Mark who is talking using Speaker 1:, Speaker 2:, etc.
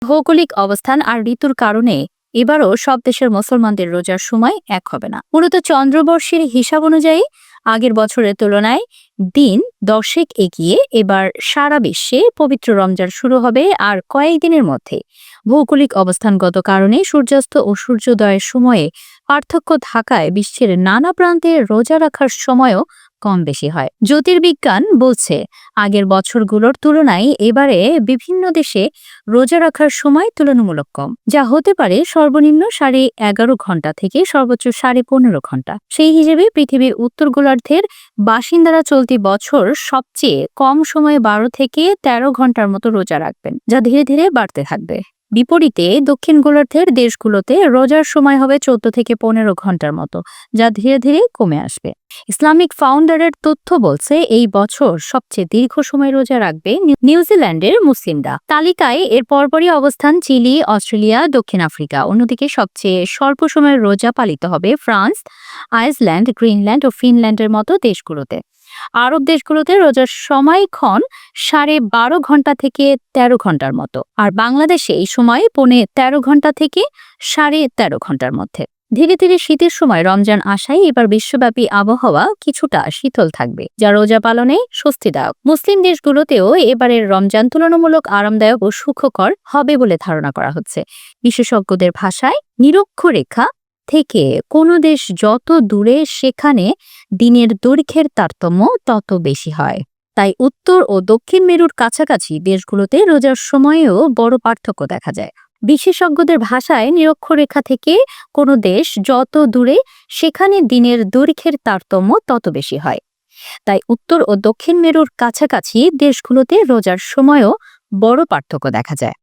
Speaker 1: ভৌগোলিক অবস্থান আর ঋতুর কারণে এবারও সব দেশের মুসলমানদের রোজার সময় এক হবে না। মূলত চন্দ্রবর্ষের হিসাব অনুযায়ী আগের বছরের তুলনায় দিন 10 এগিয়ে এবার সারা বিশ্বে পবিত্র রমজান শুরু হবে আর কয়েকদিনের মধ্যে। ভৌগোলিক অবস্থানগত কারণে সূর্যাস্ত ও সূর্যোদয়ের সময়ে পার্থক্য থাকায় বিশ্বের নানা প্রান্তে রোজা রাখার সময়ও কম বেশি হয়। জ্যোতির্বিজ্ঞান বলছে আগের বছরগুলোর তুলনায় এবারে বিভিন্ন দেশে রোজা রাখার সময় তুলনামূলক কম, যা হতে পারে সর্বনিম্ন 11.5 ঘন্টা থেকে সর্বোচ্চ 15.5 ঘন্টা। সেই হিসেবে পৃথিবীর উত্তর গোলার্ধের বাসিন্দারা চলতি বছর সবচেয়ে কম সময়ে 12 থেকে 13 ঘন্টার মতো রোজা রাখবেন, যা ধীরে ধীরে বাড়তে থাকবে। বিপরীতে দক্ষিণ গোলার্ধের দেশগুলোতে রোজার সময় হবে 14 থেকে 15 ঘন্টার মতো, যা ধীরে ধীরে কমে আসবে। ইসলামিক ফাউন্ডারের তথ্য বলছে এই বছর সবচেয়ে দীর্ঘ সময় রোজা রাখবে নিউজিল্যান্ডের মুসলিমরা। তালিকায় এর পরপরই অবস্থান চিলি, অস্ট্রেলিয়া, দক্ষিণ আফ্রিকা। অন্যদিকে সবচেয়ে স্বল্প সময়ের রোজা পালিত হবে ফ্রান্স, আইসল্যান্ড, গ্রিনল্যান্ড ও ফিনল্যান্ডের মতো দেশগুলোতে। আরব দেশগুলোতে রোজার সময়ক্ষণ 12.5 ঘন্টা থেকে 13 ঘন্টার মতো, আর বাংলাদেশে এই সময় 13 ঘন্টা থেকে 13.5 ঘন্টার মধ্যে। ধীরে ধীরে শীতের সময় রমজান আসায় এবার বিশ্বব্যাপী আবহাওয়া কিছুটা শীতল থাকবে, যা রোজা পালনে স্বস্তিদায়ক। মুসলিম দেশগুলোতেও এবারের রমজান তুলনামূলক আরামদায়ক ও সুখকর হবে বলে ধারণা করা হচ্ছে। বিশেষজ্ঞদের ভাষায় নিরক্ষরেখা থেকে কোনো দেশ যত দূরে সেখানে দিনের দৈর্ঘ্যের তারতম্য তত বেশি হয়। তাই উত্তর ও দক্ষিণ মেরুর কাছাকাছি দেশগুলোতে রোজার সময়েও বড় পার্থক্য দেখা যায়। বিশেষজ্ঞদের ভাষায় নিরক্ষরেখা থেকে কোনো দেশ যত দূরে সেখানে দিনের দৈর্ঘ্যের তারতম্য তত বেশি হয়। তাই উত্তর ও দক্ষিণ মেরুর কাছাকাছি দেশগুলোতে রোজার সময়ও বড় পার্থক্য দেখা যায়।